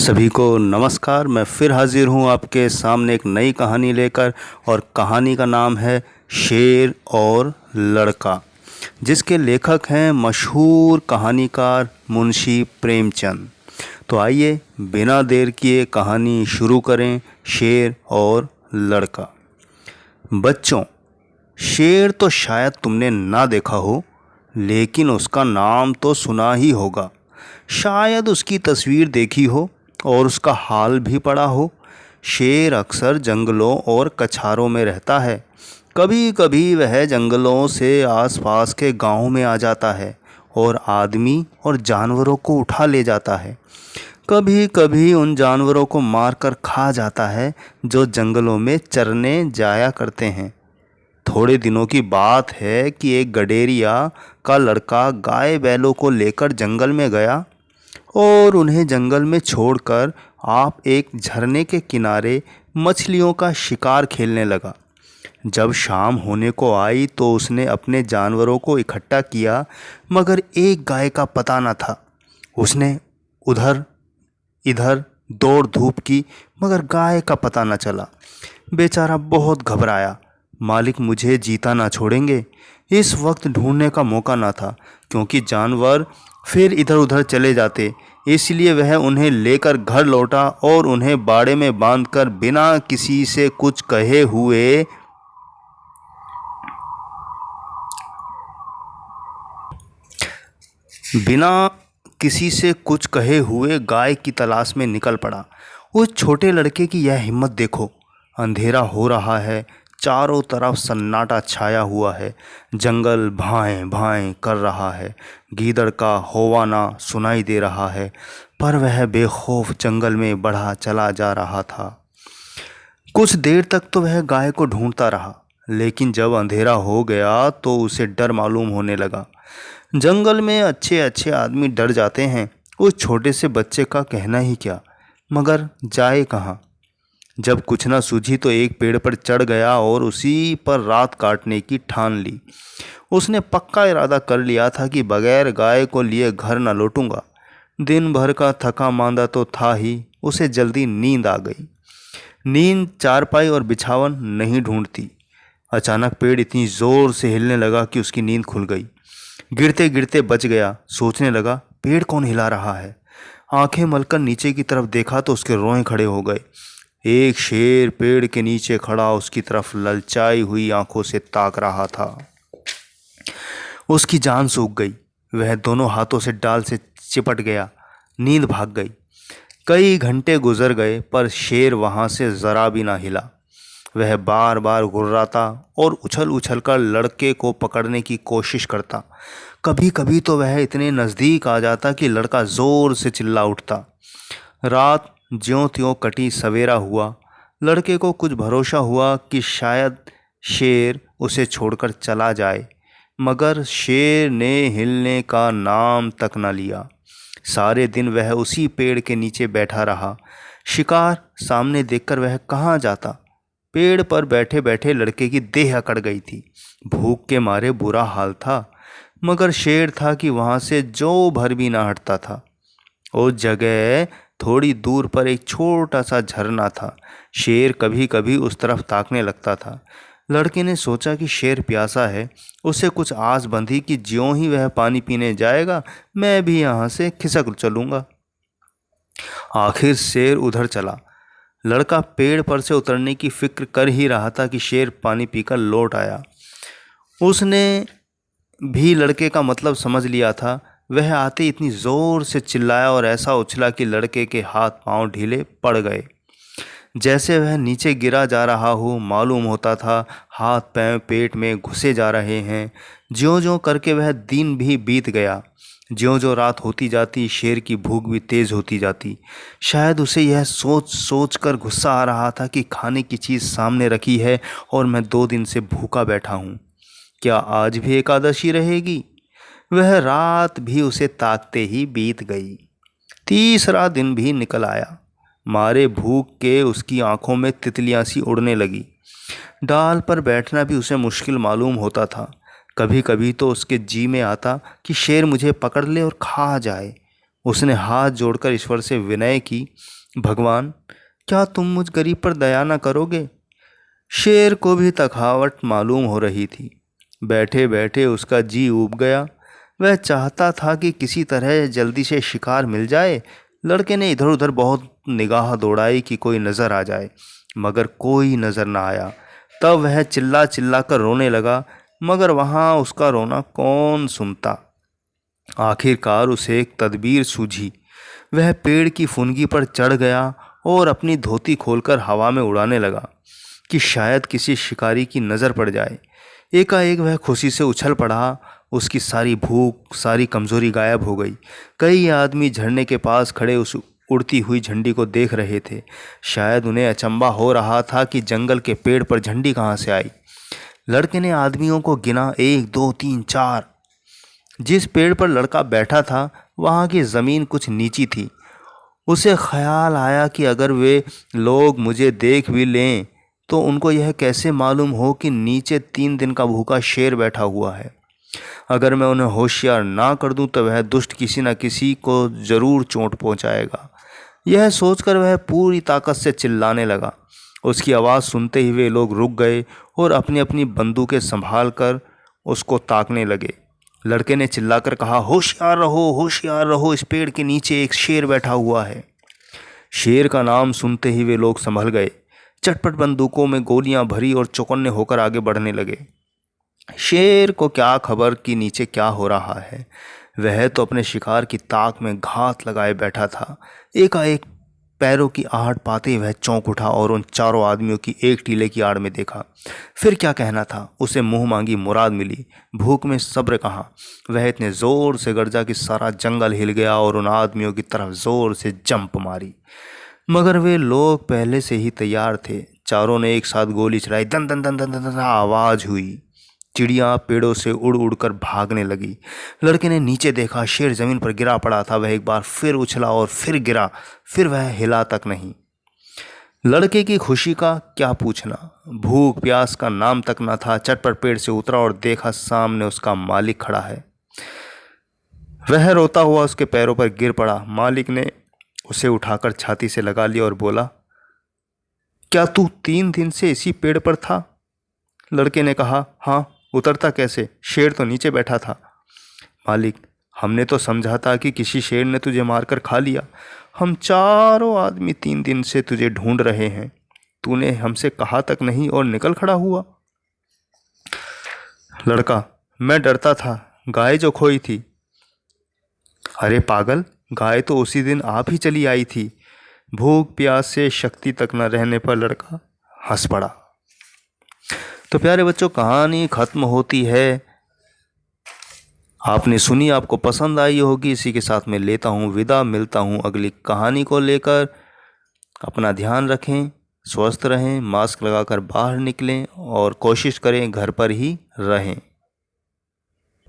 सभी को नमस्कार। मैं फिर हाजिर हूँ आपके सामने एक नई कहानी लेकर, और कहानी का नाम है शेर और लड़का, जिसके लेखक हैं मशहूर कहानीकार मुंशी प्रेमचंद। तो आइए बिना देर किए कहानी शुरू करें। शेर और लड़का। बच्चों, शेर तो शायद तुमने ना देखा हो, लेकिन उसका नाम तो सुना ही होगा। शायद उसकी तस्वीर देखी हो और उसका हाल भी पड़ा हो। शेर अक्सर जंगलों और कछारों में रहता है। कभी कभी वह जंगलों से आसपास के गांवों में आ जाता है और आदमी और जानवरों को उठा ले जाता है। कभी कभी उन जानवरों को मारकर खा जाता है जो जंगलों में चरने जाया करते हैं। थोड़े दिनों की बात है कि एक गडेरिया का लड़का गाय बैलों को लेकर जंगल में गया और उन्हें जंगल में छोड़कर आप एक झरने के किनारे मछलियों का शिकार खेलने लगा। जब शाम होने को आई तो उसने अपने जानवरों को इकट्ठा किया, मगर एक गाय का पता न था। उसने उधर इधर दौड़ धूप की, मगर गाय का पता न चला। बेचारा बहुत घबराया। मालिक मुझे जीता ना छोड़ेंगे। इस वक्त ढूंढने का मौका ना था, क्योंकि जानवर फिर इधर उधर चले जाते। इसलिए वह उन्हें लेकर घर लौटा और उन्हें बाड़े में बांधकर बिना किसी से कुछ कहे हुए गाय की तलाश में निकल पड़ा। उस छोटे लड़के की यह हिम्मत देखो। अंधेरा हो रहा है, चारों तरफ सन्नाटा छाया हुआ है। जंगल भाएं भाएं कर रहा है। गीदड़ का होवाना सुनाई दे रहा है, पर वह बेखौफ जंगल में बढ़ा चला जा रहा था। कुछ देर तक तो वह गाय को ढूंढता रहा, लेकिन जब अंधेरा हो गया तो उसे डर मालूम होने लगा। जंगल में अच्छे अच्छे आदमी डर जाते हैं, उस छोटे से बच्चे का कहना ही क्या। मगर जाए कहाँ। जब कुछ न सूझी तो एक पेड़ पर चढ़ गया और उसी पर रात काटने की ठान ली। उसने पक्का इरादा कर लिया था कि बगैर गाय को लिए घर न लौटूंगा। दिन भर का थका मांदा तो था ही, उसे जल्दी नींद आ गई। नींद चारपाई और बिछावन नहीं ढूंढती। अचानक पेड़ इतनी जोर से हिलने लगा कि उसकी नींद खुल गई। गिरते गिरते बच गया। सोचने लगा, पेड़ कौन हिला रहा है। आंखें मलकर नीचे की तरफ देखा तो उसके रोए खड़े हो गए। एक शेर पेड़ के नीचे खड़ा उसकी तरफ ललचाई हुई आंखों से ताक रहा था। उसकी जान सूख गई। वह दोनों हाथों से डाल से चिपट गया। नींद भाग गई। कई घंटे गुजर गए, पर शेर वहां से जरा भी ना हिला। वह बार बार गुर्राता और उछल उछल कर लड़के को पकड़ने की कोशिश करता। कभी कभी तो वह इतने नज़दीक आ जाता कि लड़का जोर से चिल्ला उठता। रात ज्यों त्यों कटी। सवेरा हुआ। लड़के को कुछ भरोसा हुआ कि शायद शेर उसे छोड़कर चला जाए, मगर शेर ने हिलने का नाम तक न लिया। सारे दिन वह उसी पेड़ के नीचे बैठा रहा। शिकार सामने देखकर वह कहाँ जाता। पेड़ पर बैठे बैठे लड़के की देह अकड़ गई थी। भूख के मारे बुरा हाल था, मगर शेर था कि वहाँ से जो भर भी ना हटता था। उस जगह थोड़ी दूर पर एक छोटा सा झरना था। शेर कभी कभी उस तरफ ताकने लगता था। लड़के ने सोचा कि शेर प्यासा है। उसे कुछ आस बंधी कि ज्यों ही वह पानी पीने जाएगा, मैं भी यहाँ से खिसक चलूँगा। आखिर शेर उधर चला। लड़का पेड़ पर से उतरने की फिक्र कर ही रहा था कि शेर पानी पीकर लौट आया। उसने भी लड़के का मतलब समझ लिया था। वह आते इतनी जोर से चिल्लाया और ऐसा उछला कि लड़के के हाथ पांव ढीले पड़ गए। जैसे वह नीचे गिरा जा रहा हो, मालूम होता था हाथ पैर पेट में घुसे जा रहे हैं। ज्यों-ज्यों करके वह दिन भी बीत गया। ज्यों-ज्यों रात होती जाती, शेर की भूख भी तेज होती जाती। शायद उसे यह सोच सोच कर गुस्सा आ रहा था कि खाने की चीज़ सामने रखी है और मैं 2 दिन से भूखा बैठा हूँ। क्या आज भी एकादशी रहेगी। वह रात भी उसे ताकते ही बीत गई। तीसरा दिन भी निकल आया। मारे भूख के उसकी आंखों में तितलियां सी उड़ने लगी। डाल पर बैठना भी उसे मुश्किल मालूम होता था। कभी कभी तो उसके जी में आता कि शेर मुझे पकड़ ले और खा जाए, उसने हाथ जोड़कर ईश्वर से विनय की, भगवान, क्या तुम मुझ गरीब पर दया न करोगे? शेर को भी थकावट मालूम हो रही थी। बैठे बैठे उसका जी ऊब गया। वह चाहता था कि किसी तरह जल्दी से शिकार मिल जाए। लड़के ने इधर उधर बहुत निगाह दौड़ाई कि कोई नज़र आ जाए, मगर कोई नज़र न आया। तब वह चिल्ला चिल्ला कर रोने लगा, मगर वहाँ उसका रोना कौन सुनता। आखिरकार उसे एक तदबीर सूझी। वह पेड़ की फुनगी पर चढ़ गया और अपनी धोती खोलकर हवा में उड़ाने लगा कि शायद किसी शिकारी की नज़र पड़ जाए। एकाएक वह खुशी से उछल पड़ा। उसकी सारी भूख, सारी कमज़ोरी गायब हो गई। कई आदमी झरने के पास खड़े उस उड़ती हुई झंडी को देख रहे थे। शायद उन्हें अचंभा हो रहा था कि जंगल के पेड़ पर झंडी कहाँ से आई। लड़के ने आदमियों को गिना, 1 2 3 4। जिस पेड़ पर लड़का बैठा था वहाँ की ज़मीन कुछ नीची थी। उसे ख्याल आया कि अगर वे लोग मुझे देख भी लें तो उनको यह कैसे मालूम हो कि नीचे 3 दिन का भूखा शेर बैठा हुआ है। अगर मैं उन्हें होशियार ना कर दूं तो वह दुष्ट किसी न किसी को ज़रूर चोट पहुंचाएगा। यह सोचकर वह पूरी ताकत से चिल्लाने लगा। उसकी आवाज़ सुनते ही वे लोग रुक गए और अपनी अपनी बंदूकें संभाल कर उसको ताकने लगे। लड़के ने चिल्लाकर कहा, होशियार रहो, इस पेड़ के नीचे एक शेर बैठा हुआ है। शेर का नाम सुनते ही वे लोग संभल गए। चटपट बंदूकों में गोलियां भरी और चौकन्ने होकर आगे बढ़ने लगे। शेर को क्या खबर कि नीचे क्या हो रहा है। वह तो अपने शिकार की ताक में घात लगाए बैठा था। एकाएक पैरों की आहट पाते ही वह चौंक उठा और उन चारों आदमियों की एक टीले की आड़ में देखा। फिर क्या कहना था, उसे मुंह मांगी मुराद मिली। भूख में सब्र कहाँ। वह इतने ज़ोर से गरजा कि सारा जंगल हिल गया और उन आदमियों की तरफ ज़ोर से जंप मारी। मगर वे लोग पहले से ही तैयार थे। चारों ने एक साथ गोली चलाई। दन दन दन दन दन दन आवाज़ हुई। चिड़िया पेड़ों से उड़ उड़कर भागने लगी। लड़के ने नीचे देखा, शेर जमीन पर गिरा पड़ा था। वह एक बार फिर उछला और फिर गिरा, फिर वह हिला तक नहीं। लड़के की खुशी का क्या पूछना। भूख प्यास का नाम तक न था। चटपट पेड़ से उतरा और देखा सामने उसका मालिक खड़ा है। वह रोता हुआ उसके पैरों पर गिर पड़ा। मालिक ने उसे उठाकर छाती से लगा लिया और बोला, क्या तू 3 दिन से इसी पेड़ पर था? लड़के ने कहा, हाँ, उतरता कैसे, शेर तो नीचे बैठा था। मालिक, हमने तो समझा था कि किसी शेर ने तुझे मारकर खा लिया। हम चारों आदमी 3 दिन से तुझे ढूंढ रहे हैं। तूने हमसे कहा तक नहीं और निकल खड़ा हुआ। लड़का, मैं डरता था, गाय जो खोई थी। अरे पागल, गाय तो उसी दिन आप ही चली आई थी। भूख प्यास से शक्ति तक न रहने पर लड़का हंस पड़ा। तो प्यारे बच्चों, कहानी ख़त्म होती है। आपने सुनी, आपको पसंद आई होगी। इसी के साथ मैं लेता हूँ विदा, मिलता हूँ अगली कहानी को लेकर। अपना ध्यान रखें, स्वस्थ रहें, मास्क लगाकर बाहर निकलें और कोशिश करें घर पर ही रहें।